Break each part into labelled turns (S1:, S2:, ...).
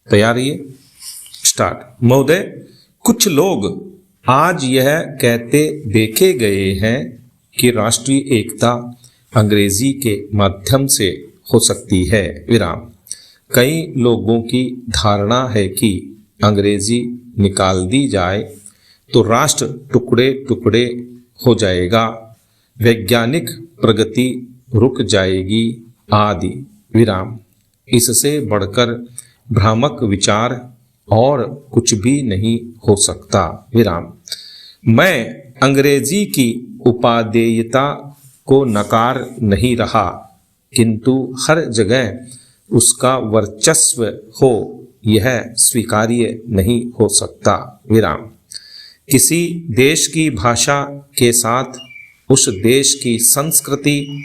S1: तैयारी है, स्टार्ट। महोदय, कुछ लोग आज यह कहते देखे गए हैं कि राष्ट्रीय एकता अंग्रेजी के माध्यम से हो सकती है, विराम। कई लोगों की धारणा है कि अंग्रेजी निकाल दी जाए तो राष्ट्र टुकड़े टुकड़े हो जाएगा, वैज्ञानिक प्रगति रुक जाएगी आदि, विराम। इससे बढ़कर भ्रामक विचार और कुछ भी नहीं हो सकता, विराम। मैं अंग्रेजी की उपादेयता को नकार नहीं रहा, किंतु हर जगह उसका वर्चस्व हो यह स्वीकार्य नहीं हो सकता, विराम। किसी देश की भाषा के साथ उस देश की संस्कृति,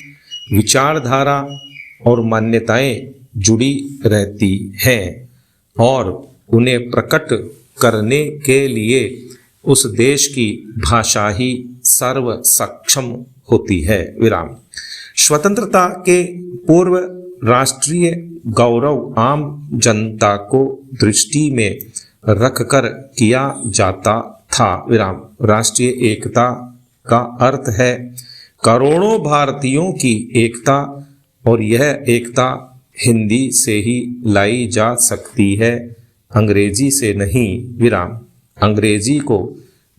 S1: विचारधारा और मान्यताएं जुड़ी रहती हैं और उन्हें प्रकट करने के लिए उस देश की भाषा ही सर्व सक्षम होती है, विराम। स्वतंत्रता के पूर्व राष्ट्रीय गौरव आम जनता को दृष्टि में रखकर किया जाता था, विराम। राष्ट्रीय एकता का अर्थ है करोड़ों भारतीयों की एकता, और यह एकता हिंदी से ही लाई जा सकती है, अंग्रेजी से नहीं, विराम। अंग्रेजी को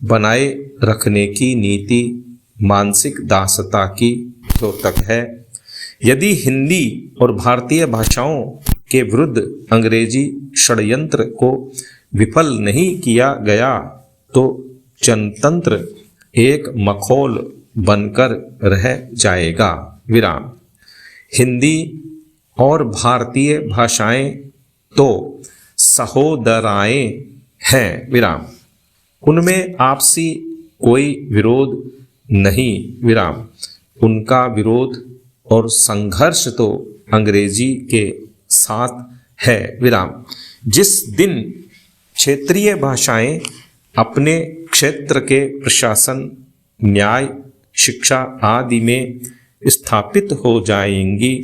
S1: बनाए रखने की नीति मानसिक दासता की द्योतक है। यदि हिंदी और भारतीय भाषाओं के विरुद्ध अंग्रेजी षड्यंत्र को विफल नहीं किया गया तो जनतंत्र एक मखौल बनकर रह जाएगा, विराम। हिंदी और भारतीय भाषाएं तो सहोदराएं हैं, विराम। उनमें आपसी कोई विरोध नहीं, विराम। उनका विरोध और संघर्ष तो अंग्रेजी के साथ है, विराम। जिस दिन क्षेत्रीय भाषाएं अपने क्षेत्र के प्रशासन, न्याय, शिक्षा आदि में स्थापित हो जाएंगी,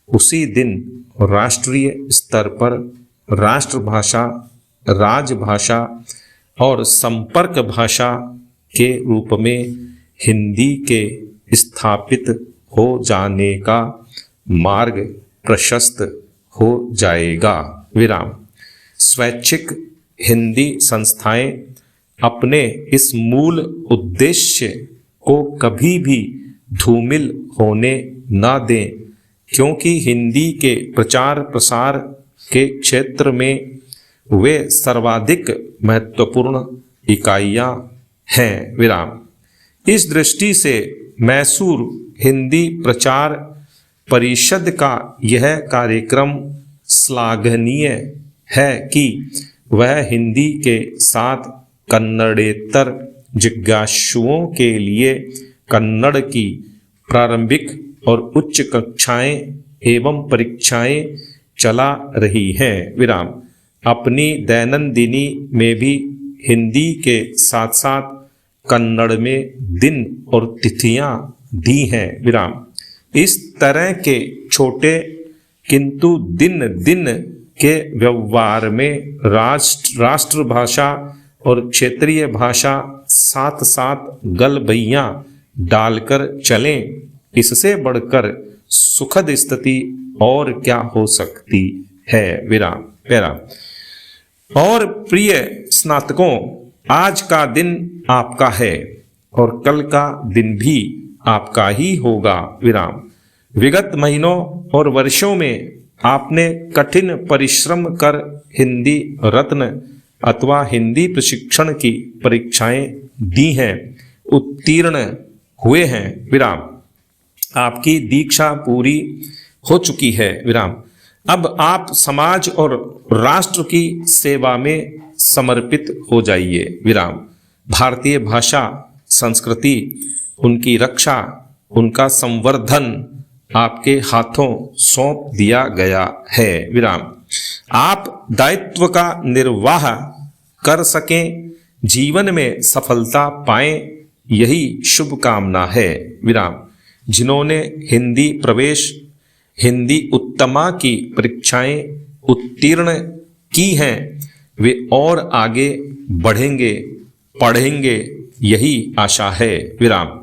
S1: उसी दिन राष्ट्रीय स्तर पर राष्ट्रभाषा, राजभाषा और संपर्क भाषा के रूप में हिंदी के स्थापित हो जाने का मार्ग प्रशस्त हो जाएगा, विराम। स्वैच्छिक हिंदी संस्थाएं अपने इस मूल उद्देश्य को कभी भी धूमिल होने न दें, क्योंकि हिंदी के प्रचार प्रसार के क्षेत्र में वे सर्वाधिक महत्वपूर्ण इकाइयां हैं, विराम। इस दृष्टि से मैसूर हिंदी प्रचार परिषद का यह कार्यक्रम श्लाघनीय है कि वह हिंदी के साथ कन्नड़ेतर जिज्ञासुओं के लिए कन्नड़ की प्रारंभिक और उच्च कक्षाएं एवं परीक्षाएं चला रही हैं, विराम। अपनी दैनंदिनी में भी हिंदी के साथ साथ कन्नड़ में दिन और तिथियां दी हैं, विराम। इस तरह के छोटे किंतु दिन दिन के व्यवहार में राष्ट्रभाषा और क्षेत्रीय भाषा साथ साथ गलबैयां डालकर चलें, इससे बढ़कर सुखद स्थिति और क्या हो सकती है, विराम। पैरा। और प्रिय स्नातकों, आज का दिन आपका है और कल का दिन भी आपका ही होगा, विराम। विगत महीनों और वर्षों में आपने कठिन परिश्रम कर हिंदी रत्न अथवा हिंदी प्रशिक्षण की परीक्षाएं दी हैं, उत्तीर्ण हुए हैं, विराम। आपकी दीक्षा पूरी हो चुकी है, विराम। अब आप समाज और राष्ट्र की सेवा में समर्पित हो जाइए, विराम। भारतीय भाषा, संस्कृति, उनकी रक्षा, उनका संवर्धन आपके हाथों सौंप दिया गया है, विराम। आप दायित्व का निर्वाह कर सकें, जीवन में सफलता पाएं, यही शुभकामना है, विराम। जिन्होंने हिंदी प्रवेश, हिंदी उत्तमा की परीक्षाएं उत्तीर्ण की हैं वे और आगे बढ़ेंगे, पढ़ेंगे, यही आशा है। विराम।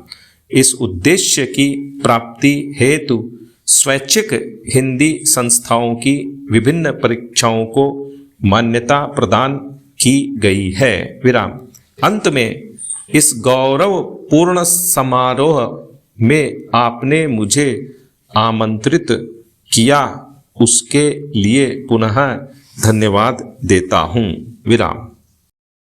S1: इस उद्देश्य की प्राप्ति हेतु स्वैच्छिक हिंदी संस्थाओं की विभिन्न परीक्षाओं को मान्यता प्रदान की गई है। विराम। अंत में इस गौरवपूर्ण समारोह में आपने मुझे आमंत्रित किया, उसके लिए पुनः धन्यवाद देता हूँ। विराम।